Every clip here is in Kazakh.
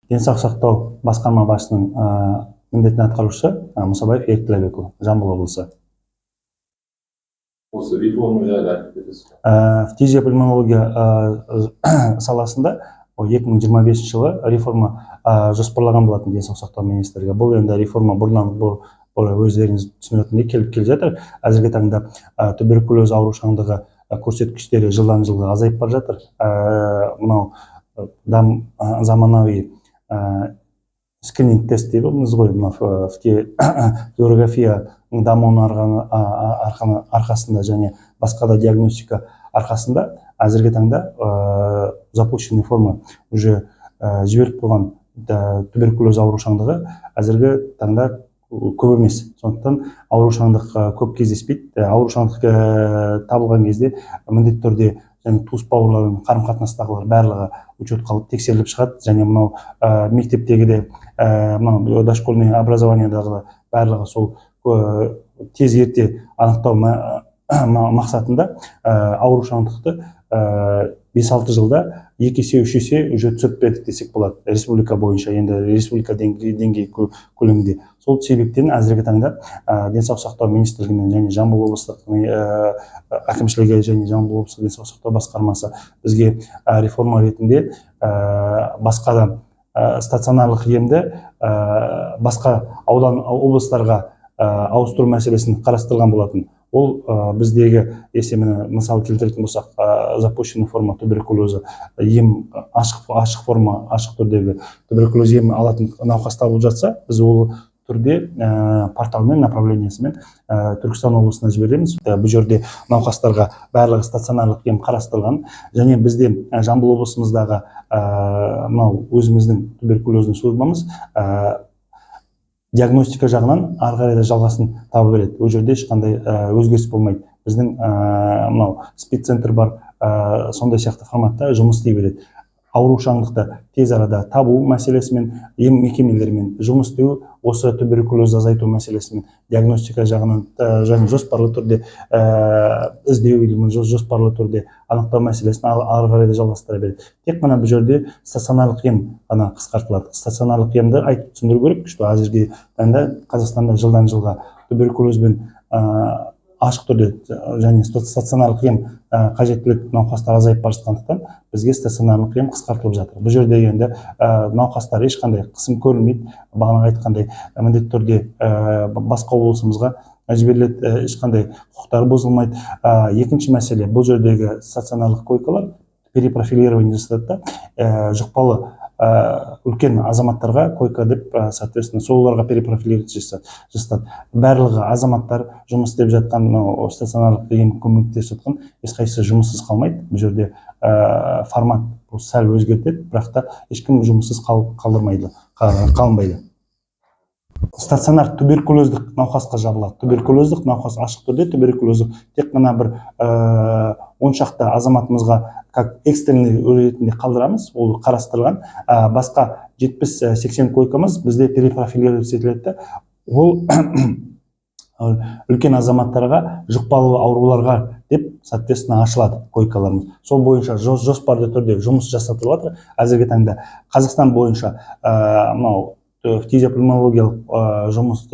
денсаулық сақтау басқарма басшысының міндетін атқарушы Мұсабаев Ерік Тілеубекұлы, Жамбыл облысы. Осы реформа жайлы айтып кетесіз. Фтизиопульмонология саласында 2025 жылы реформа жоспарлаған болатын денсаулық сақтау министрлігі. Бұл енді реформа бұрыннан өздеріңіз түсінетіндей келіп келе жатыр. Әзірге таңда туберкулез аурушаңдығы көрсеткіштері жылдан жылға азайып бара жатыр. Мынау заманауи скрининг тест дейміз ғой, флюорографияның дамуының арқасында және басқа да диагностика арқасында әзірге таңда запущенный форма уже жіберіп қойған туберкулез аурушаңдығы әзірге таңда көп емес. Сондықтан аурушаңдық көп кездеспейді. Аурушаңдық табылған кезде міндетті түрде және туыс бауырлардың қарым-қатынастағылар барлығы учетқа алып тексеріліп шығады. Және мынау мектептегі де мынау дошкольный образованиядағылар барлығы сол тез ерте анықтау мақсатында аурушаңдықты 5-6 жылда 2 есе 3 есе уже түсіп бердік десек болады. Республика бойынша, енді республика деңгей көлемінде. Сол себептен әзірге таңда денсаулық сақтау министрлігімен және Жамбыл облыстық әкімшілігі және Жамбыл облыстық денсаулық сақтау басқармасы бізге реформа ретінде басқа да стационарлық емді басқа аудан облыстарға ауыстыру мәселесін қарастырылған болатын. Ол біздегі есемені мысал келтіретін болсақ, запущенный форма туберкулезі ем ашық форма, ашық түрдегі туберкулез ем алатын науқас табылып жатса, біз ол түрде порталмен, направлениясымен Түркістан облысына жібереміз. Бұл жерде науқастарға барлығы стационарлық ем қарастырылған. Және бізде Жамбыл облысымыздағы өзіміздің туберкулездің службамыз диагностика жағынан ары қарай да жалғасын табы береді. Ол жерде ешқандай өзгеріс болмайды. Біздің спеццентр бар, сондай сияқты форматта жұмыс істей береді. Аурушаңдықты тез арада табу мәселесімен, ем мекемелерімен жұмыс істеу, осы туберкулезді азайту мәселесімен диагностика жағынан және жоспарлы түрде іздеу, жоспарлы түрде анықтау мәселесін ары қарай да жалғастыра береді. Тек қана бұл жерде стационарлық ем ғана қысқартылады. Стационарлық емді айтып түсіндіру керек, что әзірге таңда Қазақстанда жылдан жылға туберкулезбен ашық түрде және стационарлық ем қажеттілік науқастар азайып бара жатқандықтан бізге стационарлық ем қысқартылып жатыр. Бұл жерде енді науқастар ешқандай қысым көрілмейді. Бағана айтқандай міндетті түрде басқа облысымызға жіберіледі, ешқандай құқықтары бұзылмайды. Екінші мәселе, бұл жердегі стационарлық койкалар перепрофилирование жасалады да, жұқпалы үлкен азаматтарға койка деп, соответственно, соларға перепрофилирование жасалады. Барлығы азаматтар жұмыс істеп жатқан, стационарлық ем көмектесіп жатқан ешқайсысы жұмыссыз қалмайды. Бұл жерде формат сәл өзгертеді, бірақ та ешкім жұмыссыз қалмайды. Стационар туберкулездік науқасқа жабылады. Туберкулездік науқас ашық түрде, туберкулездік тек қана бір 10 шақты азаматымызға как экстренный ретінде қалдырамыз, ол қарастырылған. Басқа 70-80 койкамыз бізде перепрофилировать етіледі. Ол үлкен азаматтарға, жұқпалы ауруларға деп, соответственно, ашылады койкаларымыз. Сол бойынша жоспарлы түрде жұмыс жасатылып жатыр. Әзірге таңда Қазақстан бойынша фтизиопульмонологиялық жұмыс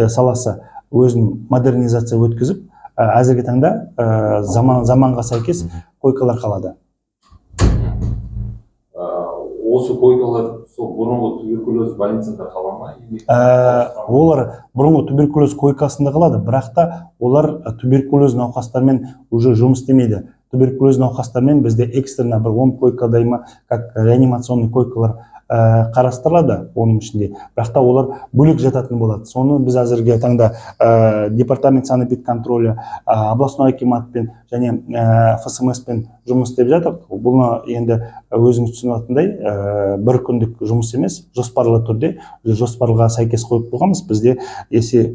саласы өзін модернизация өткізіп, әзірге таңда заманға сәйкес койкалар қалады. Осы койкалар бұрынғы туберкулез больницасында қала ма? Олар бұрынғы туберкулез койкасында қалады, бірақ та олар туберкулез науқастармен уже жұмыс істемейді. Туберкулез науқастармен бізде экстренно бір 10 койкадай ма, как реанимационный койкалар қарастырылады оның ішінде, бірақ та олар бөлек жататын болады. Соны біз әзірге таңда департамент санэпидконтроля, областной акиматпен және ФСМС-пен жұмыс істеп жатыр. Бұны енді өзіңіз түсінетіндей бір күндік жұмыс емес, жоспарлы түрде, жоспарға сәйкес қойып қойғанбыз. Бізде есе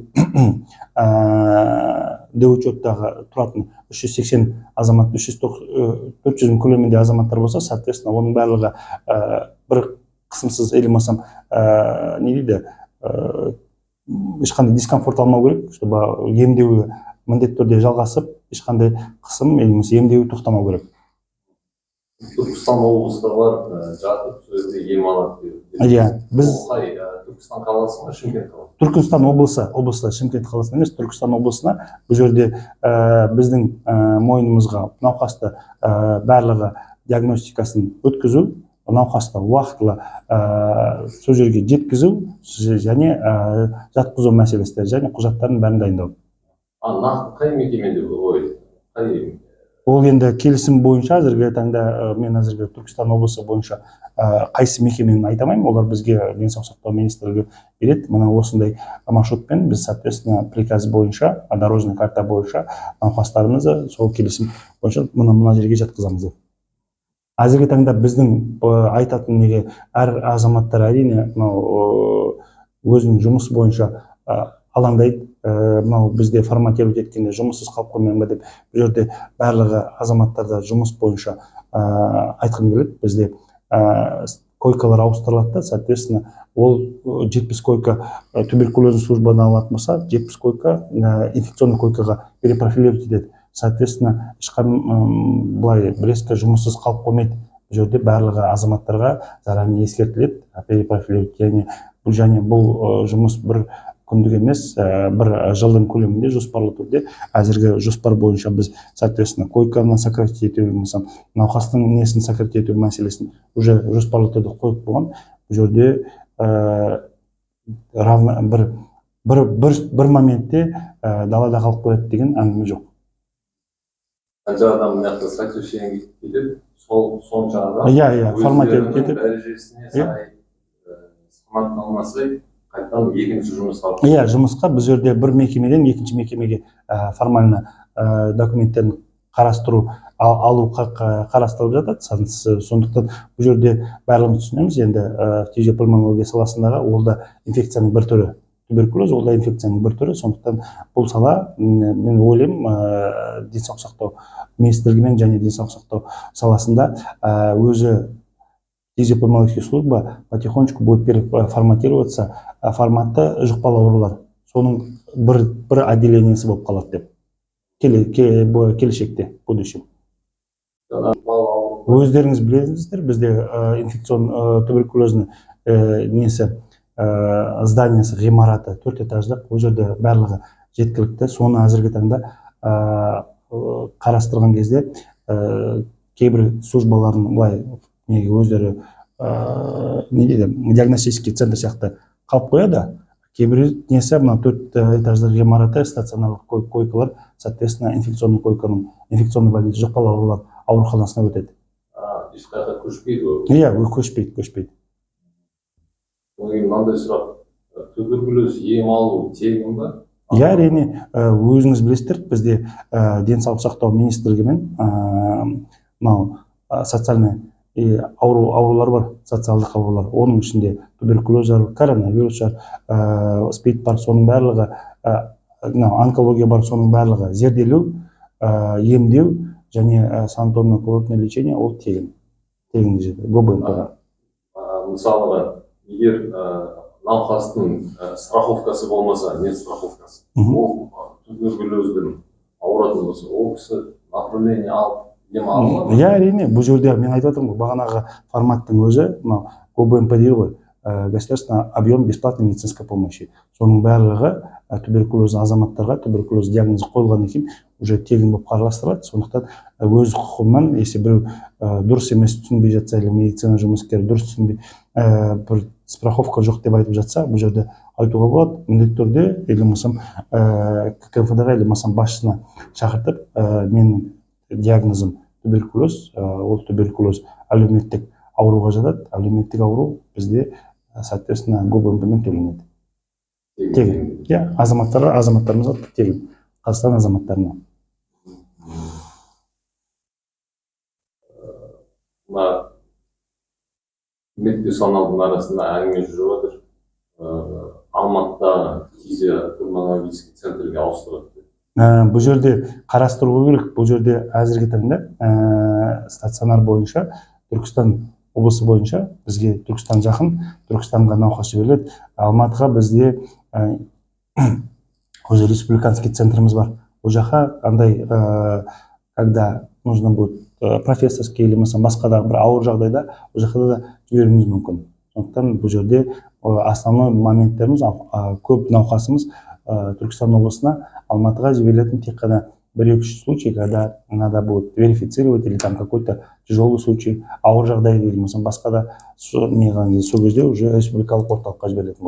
учеттағы тұратын 380 азамат, 400 көлемінде азаматтар болса, соответственно, оның барлығы бір қысымсыз, елемасам, не дейді, ешқандай дискомфорт алмау керек, чтобы емдеуі міндетті түрде жалғасып, ешқандай қысым, елемесе емдеуі тоқтамау керек. Түркістан облысында барып жатып сол жерде ем алады деп. Иә, біз Қай Түркістан қаласы ма, Шымкент қаласы? Түркістан облысы, Шымкент қаласында емес, Түркістан облысына бұл жерде біздің мойнымызға науқасты барлығы диагностикасын өткізу, науқасты уақытылы сол жерге жеткізу және жатқызу мәселесі және құжаттарын бәрін дайындау. Нақты қай мекемеде ой, қай? Ол енді келісім бойынша әзірге таңда мен әзірге Түркістан облысы бойынша қайсы мекемені айта алмаймын, олар бізге денсаулық сақтау министрлігі береді. Мына осындай маршрутпен біз соответственно приказ бойынша, дорожный карта бойынша науқастарымызды сол келісім бойынша мына жерге жатқызамыз деп. Әзірге таңда біздің айтатын неге әр азаматтар әрине өзінің жұмыс бойынша алаңдайды. Мынау бізде форматировать еткенде жұмыссыз қалып қоймайын ба деп, бұл жерде барлығы азаматтарда жұмыс бойынша айтқым келеді. Бізде койкалар ауыстырылады да, соответственно, ол 70 койка туберкулезный службадан алатын болса, 70 койка инфекционный койкаға перепрофилировать етеді. Соответственно, ешқандай былай Брестке жұмыссыз қалып қоймайды. Бұл жерде барлығы азаматтарға заранее ескертіледі, перепрофилировать, және бұл жұмыс бір күндік емес, бір жылдың көлемінде жоспарлы түрде әзірге жоспар бойынша біз соответственно койканы сократить ету, науқастың несін сократить ету мәселесін уже жоспарлы түрде қойып болған. Бұл жерде бір моментте далада қалып қояды деген әңгіме жоқ. Қанша адам мына сокращение кетеді, сонша адам форматировать етеді. Дәрежесіне сай сынақталмаса қайтадан екінші жұмысқа. Жұмысқа біз жерде бір мекемеден екінші мекемеге формально документтерін қарастыру, алу қарастырылып жатады. Сондықтан бұл жерде барлығымыз түсінеміз, енді фтизиопульмонология саласындағы ол да инфекцияның бір түрі, туберкулез ол да инфекцияның бір түрі. Сондықтан бұл сала, мен ойлаймын, денсаулық сақтау министрлігімен және денсаулық сақтау саласында өзі фтизиопульмонология служба потихонечку будет переформатироваться, форматта жұқпалы аурулар. Соның бір отделениесі болып қалады деп. Келешекте, будущем. Өздеріңіз білесіздер, бізде инфекцион туберкулезный несі зданиясы, ғимараты 4 этаждық, ол жерде барлығы жеткілікті. Соны әзірге таңда қарастырған кезде кейбір службалардың былай өздері диагностический центр сияқты қалып қояды. Кейбір несі мына 4 этаждық ғимараты стационарлық койкалар, соответственно, инфекционный койканың, инфекционный больница, жұқпалы аурулар ауруханасына өтеді. Ешқайда көшпейді? Көшпейді. Мынандай сұрақ, туберкулез ем алу тегін ба? Әрине, өзіңіз білесіздер, бізде денсаулық сақтау министрлігімен социальный аурулар бар, социалдық аурулар. Оның ішінде туберкулез бар, коронавирус бар, спид бар, соның барлығы, онкология бар, соның барлығы зерделеу, емдеу және санаторно-курортное лечение ол тегін жерде, ГОБНП-ға. Мысалға, егер науқастың страховкасы болмаса, нет страховкасы, ол туберкулезбен ауыратын болса, ол кісі направление алып ем алады? Әрине, бұл жерде мен айтып отырмын, бағанағы форматтың өзі, ГОБНП дейді ғой, государственный объем бесплатной медицинской помощи. Соның барлығы туберкулез азаматтарға туберкулез диагнозы қойылған екен, уже тегін болып қарастырылады. Сондықтан өз құқығынан, если біреу дұрыс емес түсінбей жатса, или медицина жұмыскері дұрыс түсінбей, бір страховка жоқ деп айтып жатса, бұл жерде айтуға болады, міндетті түрде, или КМФД-ға, или басшысына шақыртып, менің диагнозым туберкулез, ол туберкулез әлеуметтік ауруға жатады, әлеуметтік ауру бізде, соответственно, ГОБНП-мен төленеді. Тегін. Азаматтарымызға тегін. Қазақстан азаматтарына. Медперсоналдың арасында әңгіме жүріп отыр. Алматыда фтизиопульмонологический центрге ауыстырады. Бұл жерде қарастыруы керек. Бұл жерде әзірге таңда стационар бойынша, Түркістан облысы бойынша, бізге Түркістан жақын, Түркістанға науқас жіберіледі. Алматыға бізде республиканский центріміз бар. Ол жаққа андай, когда нужно будет профессорский или басқа да бір ауыр жағдайда ол жаққа да жіберуіміз мүмкін. Сондықтан бұл жерде основной моменттеріміз, көп науқасымыз Түркістан облысына, Алматыға жіберілетін тек қана 1-2 случай, когда надо будет верифицировать, или там какой-то тяжелый случай, ауыр жағдай или басқа да сол кезде уже республикалық орталыққа жіберілетін.